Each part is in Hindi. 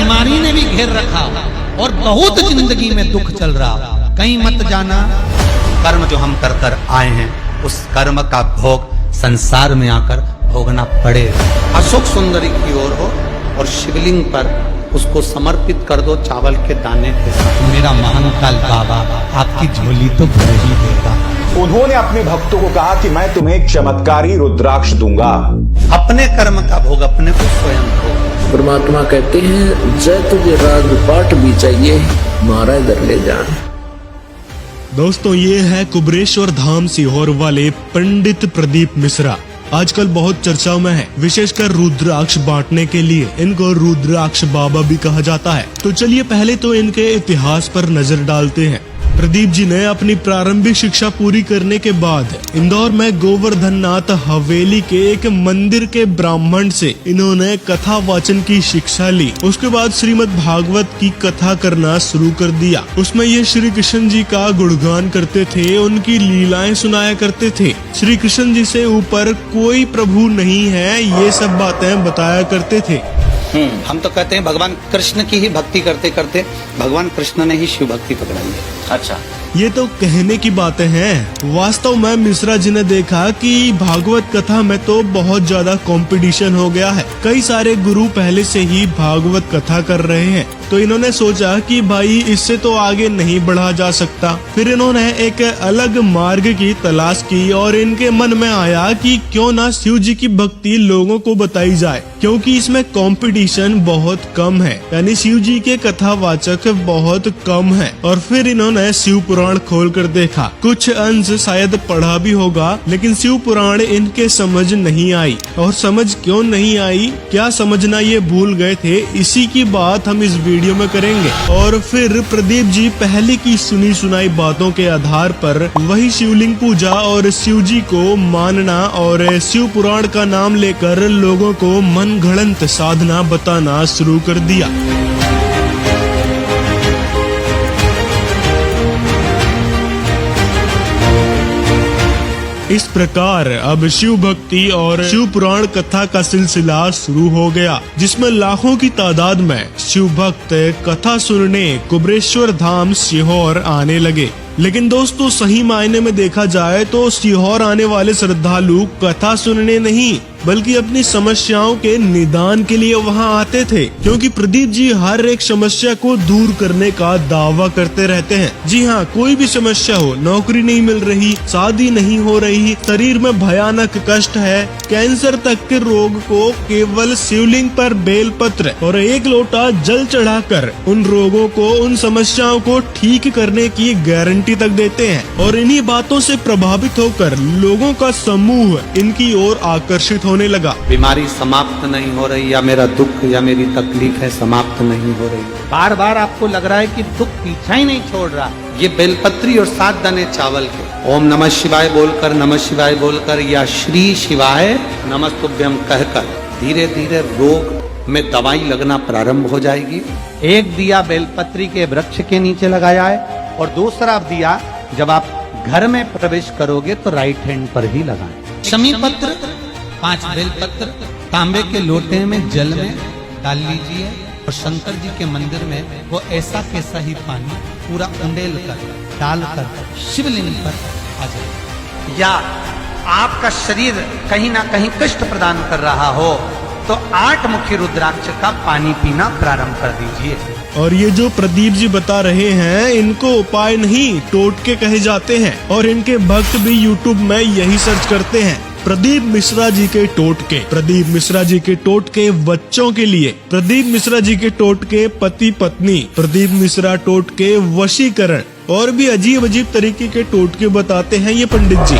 बीमारी ने भी घेर रखा और बहुत जिंदगी में दुख चल रहा, कहीं मत जाना। कर्म जो हम कर कर आए हैं उस कर्म का भोग संसार में आकर भोगना पड़ेगा। अशोक सुंदरी की ओर हो और शिवलिंग पर उसको समर्पित कर दो चावल के दाने के साथ। मेरा महाकाल बाबा आपकी झोली तो भर ही देगा। उन्होंने अपने भक्तों को कहा कि मैं तुम्हें एक चमत्कारी रुद्राक्ष दूंगा। अपने कर्म का भोग अपने को स्वयं भोग। परमात्मा कहते हैं जय तुझे राग पाठ भी चाहिए, मारा इधर ले जान। दोस्तों ये है कुबरेश्वर धाम सीहोर वाले पंडित प्रदीप मिश्रा। आजकल बहुत चर्चाओं में है, विशेषकर रुद्राक्ष बांटने के लिए इनको रुद्राक्ष बाबा भी कहा जाता है। तो चलिए पहले तो इनके इतिहास पर नजर डालते हैं। प्रदीप जी ने अपनी प्रारंभिक शिक्षा पूरी करने के बाद इंदौर में गोवर्धन नाथ हवेली के एक मंदिर के ब्राह्मण से इन्होंने कथा वाचन की शिक्षा ली। उसके बाद श्रीमद् भागवत की कथा करना शुरू कर दिया। उसमें ये श्री कृष्ण जी का गुणगान करते थे, उनकी लीलाएं सुनाया करते थे। श्री कृष्ण जी से ऊपर कोई प्रभु नहीं है, ये सब बातें बताया करते थे। हम तो कहते हैं भगवान कृष्ण की ही भक्ति करते करते भगवान कृष्ण ने ही शिव भक्ति पकड़ाई है। अच्छा, ये तो कहने की बातें हैं। वास्तव में मिश्रा जी ने देखा कि भागवत कथा में तो बहुत ज्यादा कंपटीशन हो गया है। कई सारे गुरु पहले से ही भागवत कथा कर रहे हैं, तो इन्होंने सोचा कि भाई इससे तो आगे नहीं बढ़ा जा सकता। फिर इन्होंने एक अलग मार्ग की तलाश की और इनके मन में आया कि क्यों ना शिव जी की भक्ति लोगों को बताई जाए, क्योंकि इसमें कंपटीशन बहुत कम है, यानी शिव जी के कथावाचक बहुत कम है। और फिर इन्होंने शिव पुराण खोल कर देखा। कुछ अंश शायद पढ़ा भी होगा, लेकिन शिव पुराण इनके समझ नहीं आई। और समझ क्यों नहीं आई, क्या समझना ये भूल गए थे, इसी की बात हम इस वीडियो में करेंगे। और फिर प्रदीप जी पहले की सुनी सुनाई बातों के आधार पर वही शिवलिंग पूजा और शिव जी को मानना और शिव पुराण का नाम लेकर लोगों को मन घड़ंत साधना बताना शुरू कर दिया। इस प्रकार अब शिव भक्ति और शिव पुराण कथा का सिलसिला शुरू हो गया, जिसमें लाखों की तादाद में शिव भक्त कथा सुनने कुबरेश्वर धाम सीहोर आने लगे। लेकिन दोस्तों सही मायने में देखा जाए तो सीहोर आने वाले श्रद्धालु कथा सुनने नहीं बल्कि अपनी समस्याओं के निदान के लिए वहां आते थे, क्योंकि प्रदीप जी हर एक समस्या को दूर करने का दावा करते रहते हैं। जी हाँ, कोई भी समस्या हो, नौकरी नहीं मिल रही, शादी नहीं हो रही, शरीर में भयानक कष्ट है, कैंसर तक के रोग को केवल शिवलिंग पर बेलपत्र और एक लोटा जल चढ़ाकर उन रोगों को, उन समस्याओं को ठीक करने की गारंटी तक देते हैं। और इन्हीं बातों से प्रभावित होकर लोगों का समूह इनकी ओर आकर्षित होने लगा। बीमारी समाप्त नहीं हो रही, या मेरा दुख या मेरी तकलीफ है समाप्त नहीं हो रही, बार बार आपको लग रहा है कि दुख पीछा ही नहीं छोड़ रहा, ये बेलपत्री और 7 दाने चावल के ओम नमः शिवाय बोलकर, नमः शिवाय बोलकर या श्री शिवाय नमस्तुभ्यम कहकर धीरे धीरे रोग में दवाई लगना प्रारंभ हो जाएगी। एक दिया बेलपत्री के वृक्ष के नीचे लगाया है और दूसरा दिया जब आप घर में प्रवेश करोगे तो राइट हैंड पर ही लगाएं। शमी पत्र 5 बेलपत्र तांबे के लोटे में जल में डाल लीजिए और शंकर जी के मंदिर में वो ऐसा कैसा ही पानी पूरा उंडेल कर डालकर शिवलिंग पर आ जाए। या आपका शरीर कहीं ना कहीं कष्ट प्रदान कर रहा हो तो 8 मुखी रुद्राक्ष का पानी पीना प्रारंभ कर दीजिए। और ये जो प्रदीप जी बता रहे हैं इनको उपाय नहीं टोटके कहे जाते हैं, और इनके भक्त भी YouTube में यही सर्च करते हैं प्रदीप मिश्रा जी के टोटके, प्रदीप मिश्रा जी के टोटके बच्चों के लिए, प्रदीप मिश्रा जी के टोटके पति पत्नी, प्रदीप मिश्रा टोटके वशीकरण, और भी अजीब अजीब तरीके के टोटके बताते हैं ये पंडित जी।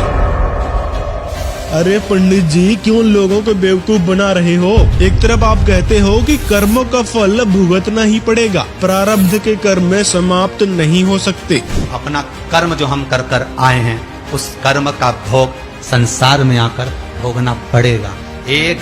अरे पंडित जी क्यों लोगों को बेवकूफ बना रहे हो? एक तरफ आप कहते हो कि कर्मों का फल भुगतना ही पड़ेगा, प्रारब्ध के कर्म में समाप्त नहीं हो सकते। अपना कर्म जो हम कर कर आए हैं उस कर्म का भोग संसार में आकर भोगना पड़ेगा। एक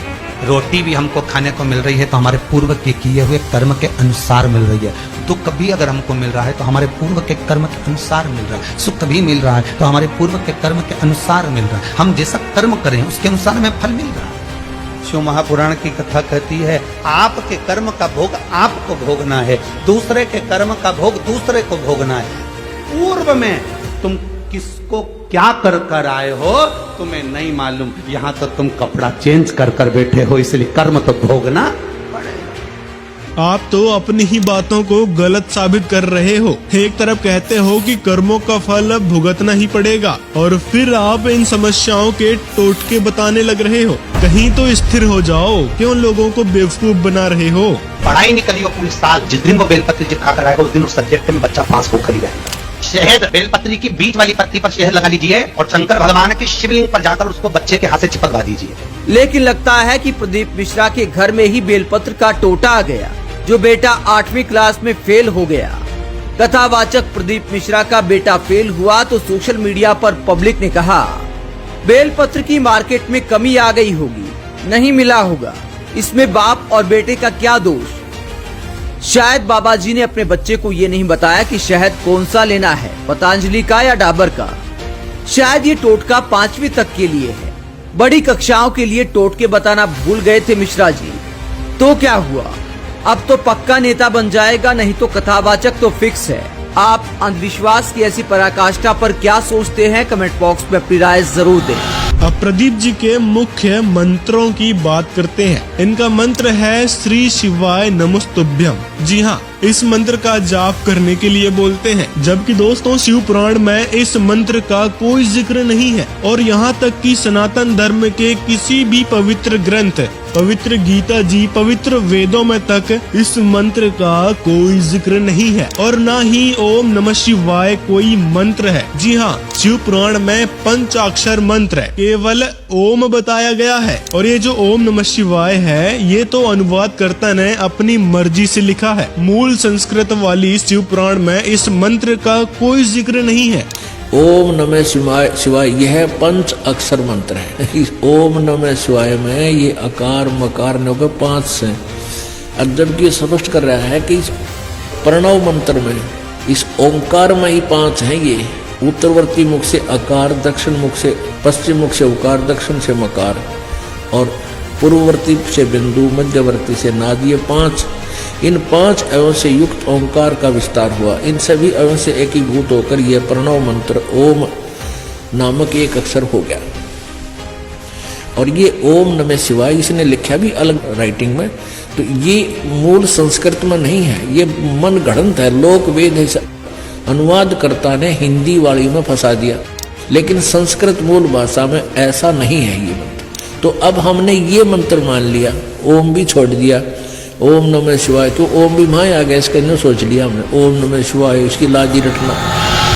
रोटी भी हमको खाने को मिल रही है तो हमारे पूर्व के किए हुए कर्म के अनुसार मिल रही है। दुख भी अगर हमको मिल रहा है तो हमारे पूर्व के कर्म के अनुसार मिल रहा है। सुख भी मिल रहा है तो हमारे पूर्व के कर्म के अनुसार मिल रहा है। हम जैसा कर्म करें उसके अनुसार हमें फल मिल रहा है। शिव महापुराण की कथा कहती है आपके कर्म का भोग आपको भोगना है, दूसरे के कर्म का भोग दूसरे को भोगना है। पूर्व में तुम किसको क्या कर कर आए हो तुम्हें नहीं मालूम, यहाँ तो तुम कपड़ा चेंज कर कर बैठे हो, इसलिए कर्म तो भोगना। आप तो अपनी ही बातों को गलत साबित कर रहे हो। एक तरफ कहते हो कि कर्मों का फल अब भुगतना ही पड़ेगा और फिर आप इन समस्याओं के टोटके बताने लग रहे हो। कहीं तो स्थिर हो जाओ, क्यों लोगों को बेवकूफ बना रहे हो। पढ़ाई निकली हो पूरी साल, जिस दिन वो बेलपत्री चिपका कर आएगा उस दिन उस सब्जेक्ट में बच्चा पास होकर ही रहेगा। शहद बेलपत्री की बीच वाली पत्ती पर शहद लगा लीजिए और शंकर भगवान के शिवलिंग पर जाकर उसको बच्चे के हाथ से चिपकवा दीजिए। लेकिन लगता है कि प्रदीप मिश्रा के घर में ही बेलपत्र का टोटा आ गया, जो बेटा 8वीं क्लास में फेल हो गया। कथावाचक प्रदीप मिश्रा का बेटा फेल हुआ तो सोशल मीडिया पर पब्लिक ने कहा बेलपत्र की मार्केट में कमी आ गई होगी, नहीं मिला होगा, इसमें बाप और बेटे का क्या दोष। शायद बाबा जी ने अपने बच्चे को ये नहीं बताया कि शहद कौन सा लेना है, पतंजलि का या डाबर का। शायद ये टोटका 5वीं तक के लिए है, बड़ी कक्षाओं के लिए टोटके बताना भूल गए थे मिश्रा जी। तो क्या हुआ, अब तो पक्का नेता बन जाएगा, नहीं तो कथावाचक तो फिक्स है। आप अंधविश्वास की ऐसी पराकाष्ठा पर क्या सोचते हैं, कमेंट बॉक्स में अपनी राय जरूर दें। अब प्रदीप जी के मुख्य मंत्रों की बात करते हैं। इनका मंत्र है श्री शिवाय नमस्तुभ्यम। जी हाँ, इस मंत्र का जाप करने के लिए बोलते हैं, जबकि दोस्तों शिव पुराण में इस मंत्र का कोई जिक्र नहीं है और यहाँ तक कि सनातन धर्म के किसी भी पवित्र ग्रंथ, पवित्र गीता जी, पवित्र वेदों में तक इस मंत्र का कोई जिक्र नहीं है और न ही ओम नमः शिवाय कोई मंत्र है। जी हाँ, शिव पुराण में पंचाक्षर मंत्र है, केवल ओम बताया गया है और ये जो ओम नमः शिवाय है ये तो अनुवादकर्ता ने अपनी मर्जी से लिखा है। मूल संस्कृत वाली शिव पुराण में इस मंत्र का कोई जिक्र नहीं है। ओम नमः शिवाय शिवाय यह पंच अक्षर मंत्र है। इस ओम नमः शिवाय में ये अकार मकार न होकर 5 से, अब जबकि स्पष्ट कर रहा है कि इस प्रणव मंत्र में इस ओंकार में ही 5 है। ये उत्तरवर्ती मुख से अकार, दक्षिण मुख से पश्चिम मुख से उकार, दक्षिण से मकार और पूर्ववर्ती से बिंदु, मध्यवर्ती से नाद, ये 5। इन 5 अवयों से युक्त ओंकार का विस्तार हुआ। इन सभी अवयों से एकीभूत होकर यह प्रणव मंत्र ओम नामक एक अक्षर हो गया। और ये ओम नमः शिवाय इसने लिखा भी अलग राइटिंग में, तो ये मूल संस्कृत में नहीं है, ये मन गढ़ंत है, लोक वेद है। अनुवादकर्ता ने हिंदी वाली में फंसा दिया, लेकिन संस्कृत मूल भाषा में ऐसा नहीं है ये मंत्र। तो अब हमने ये मंत्र मान लिया, ओम भी छोड़ दिया, ओम नमः शिवाय, तो ओम भी वहां आ गया, इसका सोच लिया हमने ओम नमः शिवाय, इसकी लाजी रटना।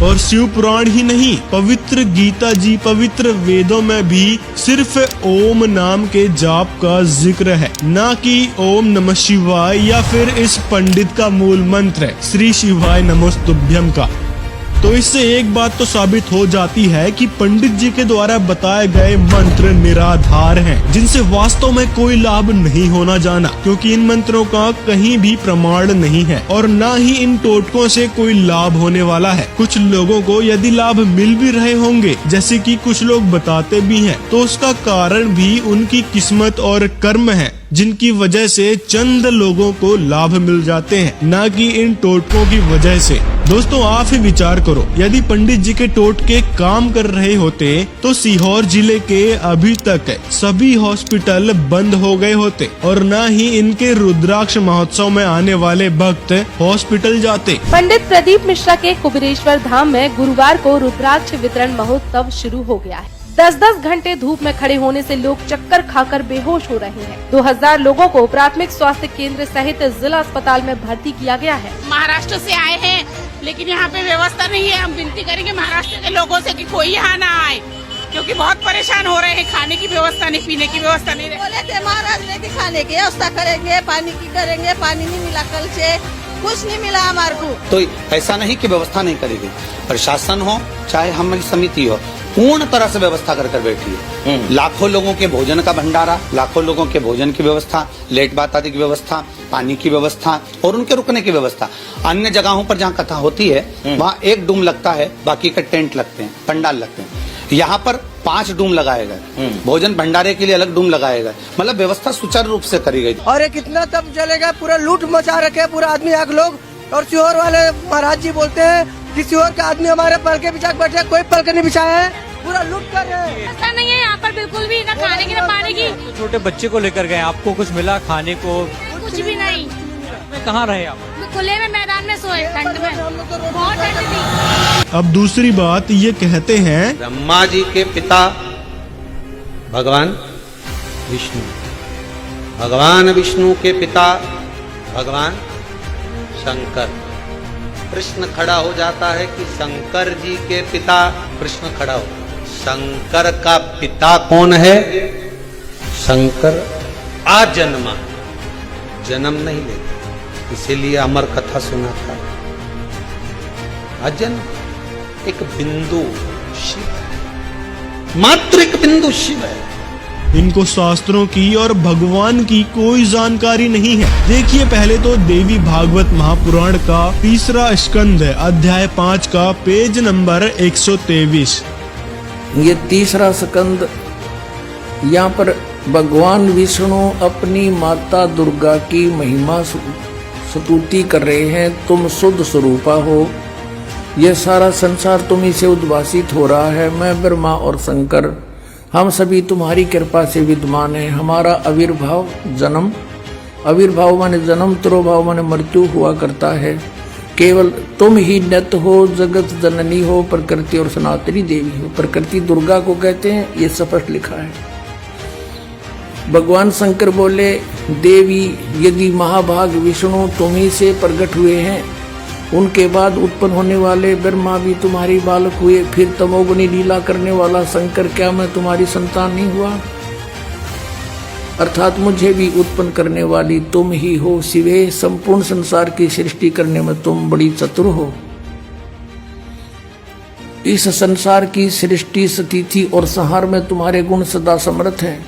और शिव पुराण ही नहीं, पवित्र गीता जी, पवित्र वेदों में भी सिर्फ ओम नाम के जाप का जिक्र है, ना कि ओम नमः शिवाय या फिर इस पंडित का मूल मंत्र है श्री शिवाय नमस्तुभ्यम का। तो इससे एक बात तो साबित हो जाती है कि पंडित जी के द्वारा बताए गए मंत्र निराधार हैं, जिनसे वास्तव में कोई लाभ नहीं होना जाना, क्योंकि इन मंत्रों का कहीं भी प्रमाण नहीं है और न ही इन टोटकों से कोई लाभ होने वाला है। कुछ लोगों को यदि लाभ मिल भी रहे होंगे, जैसे कि कुछ लोग बताते भी हैं, तो उसका कारण भी उनकी किस्मत और कर्म है, जिनकी वजह से चंद लोगों को लाभ मिल जाते हैं, न कि इन टोटकों की वजह से। दोस्तों आप ही विचार करो, यदि पंडित जी के टोटके काम कर रहे होते तो सीहोर जिले के अभी तक सभी हॉस्पिटल बंद हो गए होते और न ही इनके रुद्राक्ष महोत्सव में आने वाले भक्त हॉस्पिटल जाते। पंडित प्रदीप मिश्रा के कुबेरेश्वर धाम में गुरुवार को रुद्राक्ष वितरण महोत्सव शुरू हो गया है। 10-10 घंटे धूप में खड़े होने से लोग चक्कर खाकर बेहोश हो रहे हैं। 2000 लोगों को प्राथमिक स्वास्थ्य केंद्र सहित जिला अस्पताल में भर्ती किया गया है। महाराष्ट्र से आए हैं, लेकिन यहाँ पे व्यवस्था नहीं है। हम विनती करेंगे महाराष्ट्र के लोगों से कि कोई यहाँ ना आए, क्योंकि बहुत परेशान हो रहे हैं। खाने की व्यवस्था नहीं, पीने की व्यवस्था नहीं। बोले थे महाराज ने कि खाने की व्यवस्था करेंगे, पानी की करेंगे, पानी नहीं मिला, कल से कुछ नहीं मिला हमारे को। तो ऐसा नहीं कि व्यवस्था नहीं करेगी, प्रशासन हो चाहे हमारी समिति हो, पूर्ण तरह से व्यवस्था कर बैठी है। लाखों लोगों के भोजन का भंडारा, लाखों लोगों के भोजन की व्यवस्था, लेट बात आदि की व्यवस्था, पानी की व्यवस्था और उनके रुकने की व्यवस्था। अन्य जगहों पर जहाँ कथा होती है वहाँ एक डूम लगता है, बाकी के टेंट लगते हैं, पंडाल लगते हैं। यहाँ पर 5 डूम लगाए गए, भोजन भंडारे के लिए अलग डूम लगाए गए, मतलब व्यवस्था सुचारू रूप से करी गई। और ये कितना तब चलेगा, पूरा लूट मचा रखे पूरा आदमी आग लोग। और सीहोर वाले महाराज जी बोलते हैं कि सीहोर का आदमी हमारे पल के बिछा बैठे, कोई पल के नहीं बिछाया है, पूरा लूट कर रहे हैं। ऐसा नहीं है यहाँ पर बिल्कुल भी, ना खाने की ना पानी की। छोटे बच्चे को लेकर गए, आपको कुछ मिला खाने को? कुछ भी नहीं। कहाँ रहे आप? खुले में मैदान में सोए, ठंड में, बहुत ठंड थी। अब दूसरी बात ये कहते हैं, ब्रह्मा जी के पिता भगवान विष्णु, भगवान विष्णु के पिता भगवान शंकर। प्रश्न खड़ा हो जाता है कि शंकर जी के पिता, प्रश्न खड़ा हो, शंकर का पिता कौन है? शंकर आजन्मा, जन्म नहीं लेते, इसीलिए अमर कथा सुना था। अजन्म, एक बिंदु शिव है, मात्र एक बिंदु शिव है। इनको शास्त्रों की और भगवान की कोई जानकारी नहीं है। देखिए पहले तो देवी भागवत महापुराण का 3रा स्कंद अध्याय 5 का पेज नंबर 123। ये 3रा स्कंद, यहाँ पर भगवान विष्णु अपनी माता दुर्गा की महिमा स्तुति कर रहे हैं। तुम शुद्ध स्वरूपा हो, यह सारा संसार तुम्ही से उद्भासित हो रहा है। मैं ब्रह्मा और शंकर, हम सभी तुम्हारी कृपा से विद्यमान है। हमारा आविर्भाव जन्म, आविर्भाव माने जन्म, तिरोभाव माने मृत्यु हुआ करता है। केवल तुम ही नित्य हो, जगत जननी हो, प्रकृति और सनातनी देवी हो। प्रकृति दुर्गा को कहते हैं, ये स्पष्ट लिखा है। भगवान शंकर बोले, देवी यदि महाभाग विष्णु तुम्ही से प्रकट हुए हैं, उनके बाद उत्पन्न होने वाले ब्रह्मा भी तुम्हारी बालक हुए, फिर तमोगुनी लीला करने वाला शंकर, क्या मैं तुम्हारी संतान नहीं हुआ? अर्थात मुझे भी उत्पन्न करने वाली तुम ही हो। शिवे, संपूर्ण संसार की सृष्टि करने में तुम बड़ी चतुर हो। इस संसार की सृष्टि, स्थिति और संहार में तुम्हारे गुण सदा समर्थ हैं।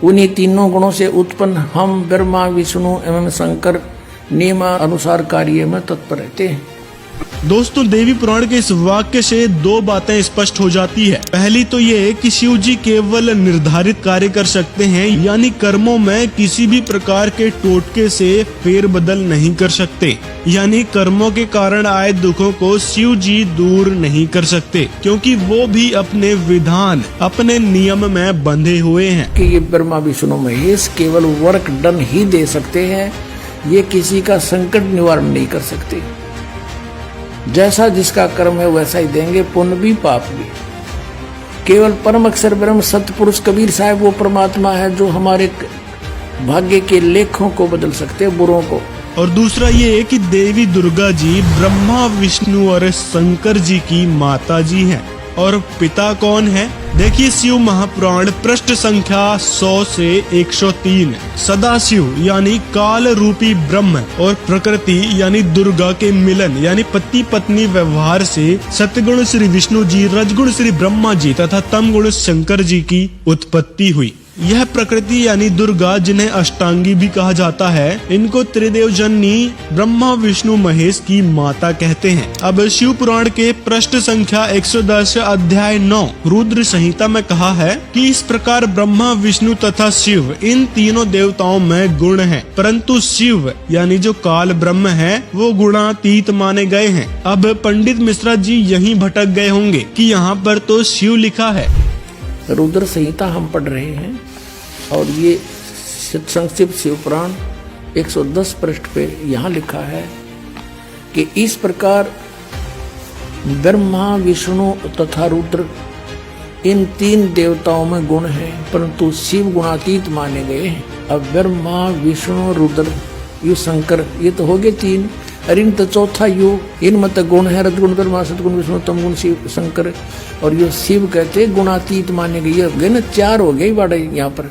उन्हीं तीनों गुणों से उत्पन्न हम ब्रह्मा, विष्णु एवं शंकर नियमानुसार कार्य में तत्पर रहते हैं। दोस्तों देवी पुराण के इस वाक्य से 2 बातें स्पष्ट हो जाती है। पहली तो ये कि शिव जी केवल निर्धारित कार्य कर सकते हैं, यानी कर्मों में किसी भी प्रकार के टोटके से फेरबदल नहीं कर सकते, यानी कर्मों के कारण आए दुखों को शिव जी दूर नहीं कर सकते, क्योंकि वो भी अपने विधान, अपने नियम में बंधे हुए हैं। कि ये ब्रह्मा विष्णु महेश केवल वर्क डन ही दे सकते हैं, ये किसी का संकट निवारण नहीं कर सकते। जैसा जिसका कर्म है वैसा ही देंगे, पुण्य भी पाप भी। केवल परम अक्षर ब्रह्म सतपुरुष कबीर साहब वो परमात्मा है जो हमारे भाग्य के लेखों को बदल सकते हैं, बुरों को। और दूसरा ये है कि देवी दुर्गा जी ब्रह्मा, विष्णु और शंकर जी की माता जी हैं। और पिता कौन है? देखिए शिव महापुराण पृष्ठ संख्या 100 से 103। सदाशिव यानी काल रूपी ब्रह्म और प्रकृति यानी दुर्गा के मिलन यानी पति पत्नी व्यवहार से सतगुण श्री विष्णु जी, रजगुण श्री ब्रह्मा जी तथा तमगुण शंकर जी की उत्पत्ति हुई। यह प्रकृति यानी दुर्गा, जिन्हें अष्टांगी भी कहा जाता है, इनको त्रिदेव जननी ब्रह्मा, विष्णु, महेश की माता कहते हैं। अब शिव पुराण के पृष्ठ संख्या 110 अध्याय 9 रुद्र संहिता में कहा है कि इस प्रकार ब्रह्मा, विष्णु तथा शिव इन तीनों देवताओं में गुण हैं, परंतु शिव यानी जो काल ब्रह्म है वो गुणातीत माने गए हैं। अब पंडित मिश्रा जी यहीं भटक गए होंगे कि यहाँ पर तो शिव लिखा है। रुद्र संहिता हम पढ़ रहे हैं और ये संक्षिप्त शिव पुराण 110 पृष्ठ पे यहाँ लिखा है कि इस प्रकार ब्रह्मा, विष्णु तथा रुद्र इन 3 देवताओं में गुण हैं, परंतु शिव गुणातीत माने गए हैं। अब ब्रह्मा, विष्णु, रुद्र, यु शंकर, ये तो हो गए 3। और इन तो चौथा युग, इन मत गुण है रजगुण ब्रह्मा, सतगुण विष्णु, तमगुण शिव शंकर, और ये शिव कहते गुणातीत माने गए। ये गए ना 4 हो गए बाड़े यहाँ पर।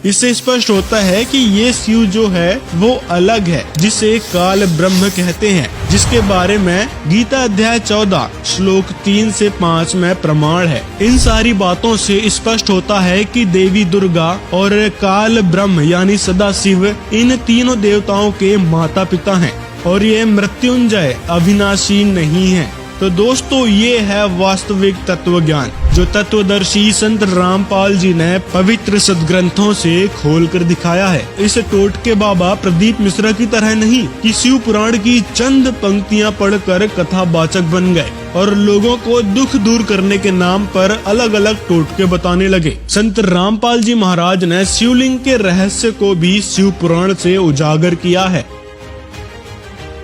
इससे स्पष्ट होता है कि ये शिव जो है वो अलग है, जिसे काल ब्रह्म कहते हैं, जिसके बारे में गीता अध्याय 14 श्लोक 3 से 5 में प्रमाण है। इन सारी बातों से स्पष्ट होता है कि देवी दुर्गा और काल ब्रह्म यानी सदाशिव इन तीनों देवताओं के माता पिता हैं और ये मृत्युंजय अविनाशी नहीं है। तो दोस्तों ये है वास्तविक तत्व ज्ञान, जो तत्वदर्शी संत रामपाल जी ने पवित्र सदग्रंथों से खोलकर दिखाया है। इस टोटके बाबा प्रदीप मिश्रा की तरह नहीं कि शिव पुराण की चंद पंक्तियां पढ़कर कथावाचक बन गए और लोगों को दुख दूर करने के नाम पर अलग अलग टोटके बताने लगे। संत रामपाल जी महाराज ने शिवलिंग के रहस्य को भी शिव पुराण से उजागर किया है।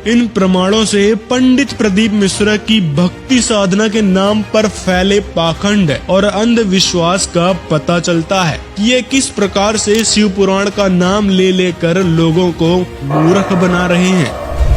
इन प्रमाणों से पंडित प्रदीप मिश्रा की भक्ति साधना के नाम पर फैले पाखंड और अंधविश्वास का पता चलता है कि ये किस प्रकार से शिव पुराण का नाम ले लेकर लोगों को मूर्ख बना रहे हैं।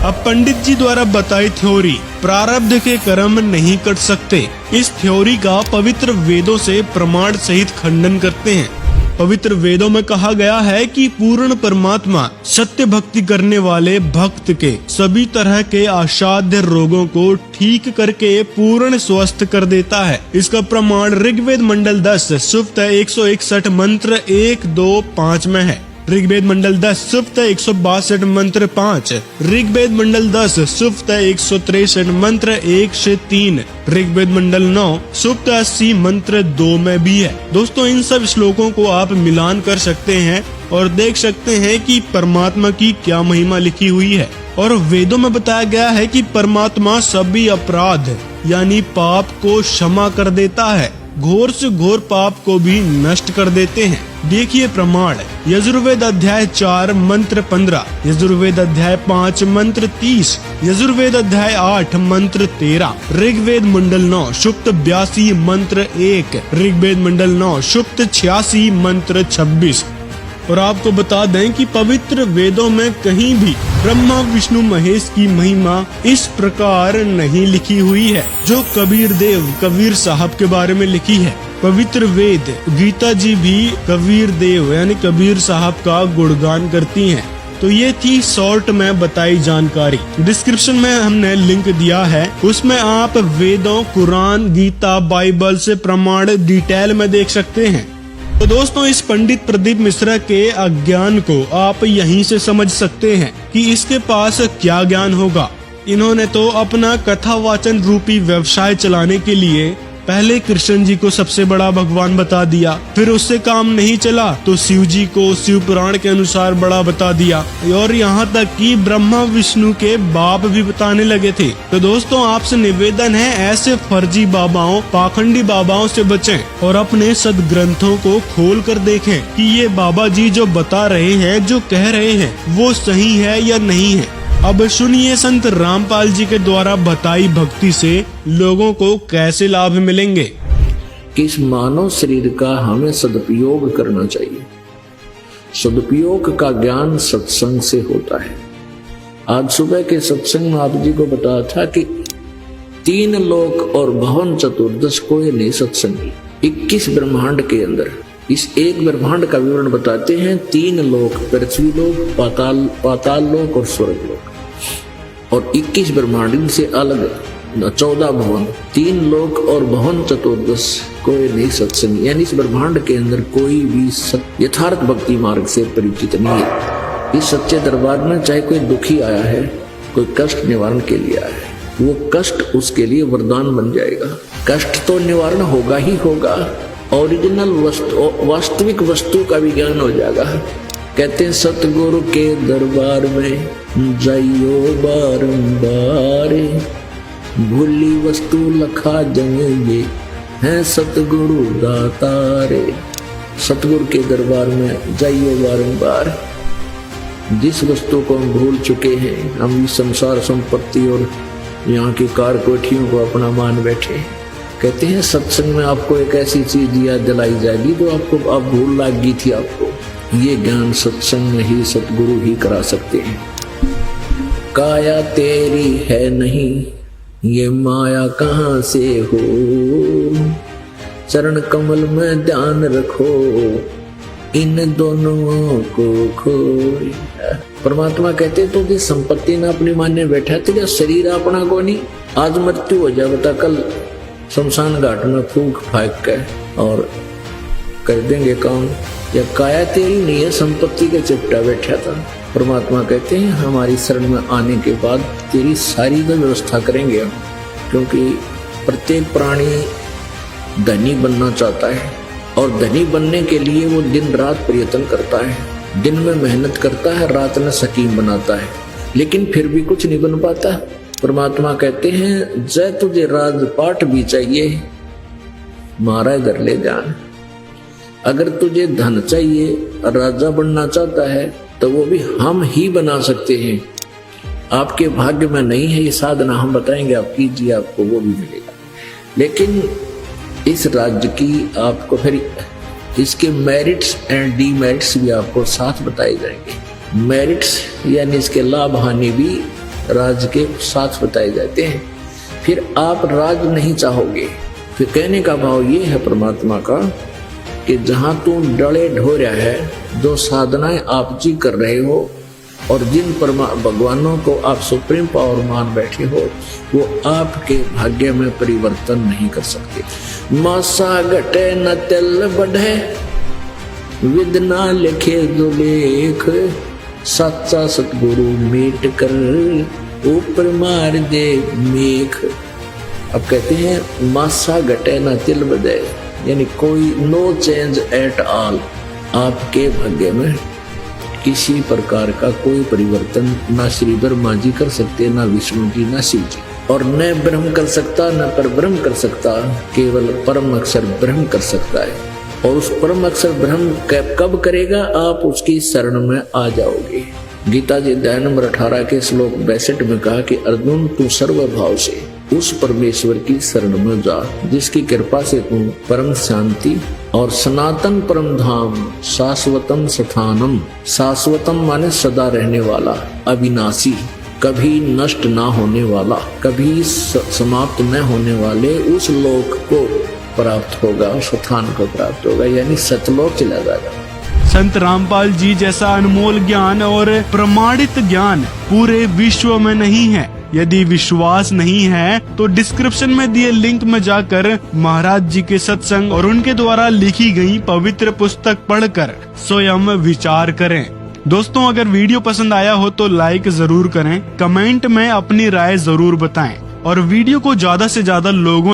अब पंडित जी द्वारा बताई थ्योरी प्रारब्ध के कर्म नहीं कट सकते, इस थ्योरी का पवित्र वेदों से प्रमाण सहित खंडन करते हैं। पवित्र वेदों में कहा गया है कि पूर्ण परमात्मा सत्य भक्ति करने वाले भक्त के सभी तरह के असाध्य रोगों को ठीक करके पूर्ण स्वस्थ कर देता है। इसका प्रमाण ऋग्वेद मंडल 10 सूक्त 161 मंत्र 1, 2, 5 में है। ऋग्वेद मंडल 10 सूक्त 162 मंत्र 5, ऋग्वेद मंडल 10 सूक्त 163 मंत्र 1 से 3, ऋग्वेद मंडल 9 सूक्त 80 मंत्र 2 में भी है। दोस्तों, इन सब श्लोकों को आप मिलान कर सकते हैं और देख सकते हैं कि परमात्मा की क्या महिमा लिखी हुई है। और वेदों में बताया गया है कि परमात्मा सभी अपराध यानी पाप को क्षमा कर देता है, घोर से घोर पाप को भी नष्ट कर देते हैं। देखिए प्रमाण, यजुर्वेद अध्याय 4 मंत्र 15, यजुर्वेद अध्याय 5 मंत्र 30, यजुर्वेद अध्याय 8 मंत्र 13, ऋग्वेद मंडल 9 सूक्त 82 मंत्र 1, ऋग्वेद मंडल 9 सूक्त 86 मंत्र 26। और आपको बता दें कि पवित्र वेदों में कहीं भी ब्रह्मा विष्णु महेश की महिमा इस प्रकार नहीं लिखी हुई है जो कबीर देव कबीर साहब के बारे में लिखी है। पवित्र वेद गीता जी भी कबीर देव यानी कबीर साहब का गुणगान करती हैं। तो ये थी शॉर्ट में बताई जानकारी। डिस्क्रिप्शन में हमने लिंक दिया है, उसमें आप वेदों, कुरान, गीता, बाइबल से प्रमाण डिटेल में देख सकते हैं। तो दोस्तों, इस पंडित प्रदीप मिश्रा के अज्ञान को आप यहीं से समझ सकते हैं कि इसके पास क्या ज्ञान होगा। इन्होंने तो अपना कथावाचन रूपी व्यवसाय चलाने के लिए पहले कृष्ण जी को सबसे बड़ा भगवान बता दिया, फिर उससे काम नहीं चला तो शिव जी को शिव पुराण के अनुसार बड़ा बता दिया और यहाँ तक कि ब्रह्मा विष्णु के बाप भी बताने लगे थे। तो दोस्तों, आपसे निवेदन है, ऐसे फर्जी बाबाओं, पाखंडी बाबाओं से बचें और अपने सदग्रंथों को खोल कर देखें कि ये बाबा जी जो बता रहे हैं, जो कह रहे हैं, वो सही है या नहीं है। अब सुनिए संत रामपाल जी के द्वारा बताई भक्ति से लोगों को कैसे लाभ मिलेंगे। कि इस मानव शरीर का हमें सदुपयोग करना चाहिए। सदुपयोग का ज्ञान सत्संग से होता है। आज सुबह के सत्संग में आप जी को बताया था कि 3 लोक और भवन चतुर्दश कोई नहीं सत्संगी। 21 ब्रह्मांड के अंदर इस एक ब्रह्मांड का विवरण बताते हैं। 3 लोक, पृथ्वी लोक, पाताल लोक और स्वर्ग लोक, और 21 ब्रह्मांड इनसे अलग 14 भवन, 3 लोक और भवन चतुर्दश कोई नहीं सत्संग। यानी इस ब्रह्मांड के अंदर कोई भी यथार्थ भक्ति मार्ग से परिचित नहीं है। इस सच्चे दरबार में चाहे कोई दुखी आया है, कोई कष्ट निवारण के लिए आया है, वो कष्ट उसके लिए वरदान बन जाएगा। कष्ट तो निवारण होगा ही होगा, ओरिजिनल वस्तु, वास्तविक वस्तु का भी ज्ञान हो जाएगा। कहते हैं सतगुरु के दरबार में जाइयो बारंबार, भूली वस्तु लखा जंगे हैं सतगुरु दातारे। सतगुरु के दरबार में जाइयो बारंबार। जिस वस्तु को हम भूल चुके हैं, हम संसार संपत्ति और यहाँ की कार कोठियों को अपना मान बैठे, कहते हैं सत्संग में आपको एक ऐसी चीज याद दिलाई जाएगी जो आपको आप भूल लग गई थी। आपको ये ज्ञान सत्संग में ही सतगुरु ही करा सकते हैं। काया तेरी है नहीं, ये माया कहाँ से हो, चरण कमल में ध्यान रखो, इन दोनों को खोई। परमात्मा कहते तो कि संपत्ति ना अपनी माने बैठा तेरा शरीर अपना को नहीं। आज मृत्यु हो जाए बता, कल शमशान घाट में फूंक फाक के और कर देंगे काम। या काया तेरी नहीं है, संपत्ति के चिपटा बैठा था। परमात्मा कहते हैं हमारी शरण में आने के बाद तेरी सारी व्यवस्था करेंगे हम, क्योंकि प्रत्येक प्राणी धनी बनना चाहता है और धनी बनने के लिए वो दिन रात प्रयत्न करता है, दिन में मेहनत करता है, रात में स्कीम बनाता है, लेकिन फिर भी कुछ नहीं बन पाता। परमात्मा कहते हैं जय तुझे राजपाट भी चाहिए मारा इधर ले जान। अगर तुझे धन चाहिए, राजा बनना चाहता है, तो वो भी हम ही बना सकते हैं। आपके भाग्य में नहीं है ये साधना, हम बताएंगे, आप कीजिए, आपको वो भी मिलेगा। लेकिन इस राज्य की आपको फिर इसके मेरिट्स एंड डीमेरिट्स भी आपको साथ बताए जाएंगे। मेरिट्स यानी इसके लाभ हानि भी राज के साथ बताए जाते हैं। फिर आप राज नहीं चाहोगे, फिर कहने का भाव ये है परमात्मा का कि जहां तू डले ढोया है, जो साधनाएं आप जी कर रहे हो और जिन भगवानों को आप सुप्रीम पावर मान बैठे हो, वो आपके भाग्य में परिवर्तन नहीं कर सकते। मासा घटे न तिल बढ़े, विद ना लिखे जो लेख, सच्चा सतगुरु मेट कर ऊपर मार दे मेख। अब कहते हैं मासा घटे न तिल बढ़े, यानी कोई नो चेंज एट ऑल, आपके भाग्य में किसी प्रकार का कोई परिवर्तन ना श्री ब्रह्मा जी कर सकते, ना विष्णु जी, ना शिव जी, और न ब्रह्म कर सकता, न पर ब्रह्म कर सकता, केवल परम अक्षर ब्रह्म कर सकता है। और उस परम अक्षर ब्रह्म कब करेगा, आप उसकी शरण में आ जाओगे। गीता जी अध्याय नंबर 18 के श्लोक 62 में कहा कि अर्जुन तू सर्व भाव से उस परमेश्वर की शरण में जा, जिसकी कृपा से तू परम शांति और सनातन परम धाम, शाश्वतम स्थानम, शाश्वतम माने सदा रहने वाला, अविनाशी, कभी नष्ट ना होने वाला, कभी समाप्त न होने वाले उस लोक को प्राप्त होगा, स्थान को प्राप्त होगा, यानी सतलोक चला जाएगा। संत रामपाल जी जैसा अनमोल ज्ञान और प्रमाणित ज्ञान पूरे विश्व में नहीं है। यदि विश्वास नहीं है तो डिस्क्रिप्शन में दिए लिंक में जाकर महाराज जी के सत्संग और उनके द्वारा लिखी गई पवित्र पुस्तक पढ़कर स्वयं विचार करें। दोस्तों, अगर वीडियो पसंद आया हो तो लाइक जरूर करें, कमेंट में अपनी राय जरूर बताएं और वीडियो को ज्यादा से ज्यादा लोगों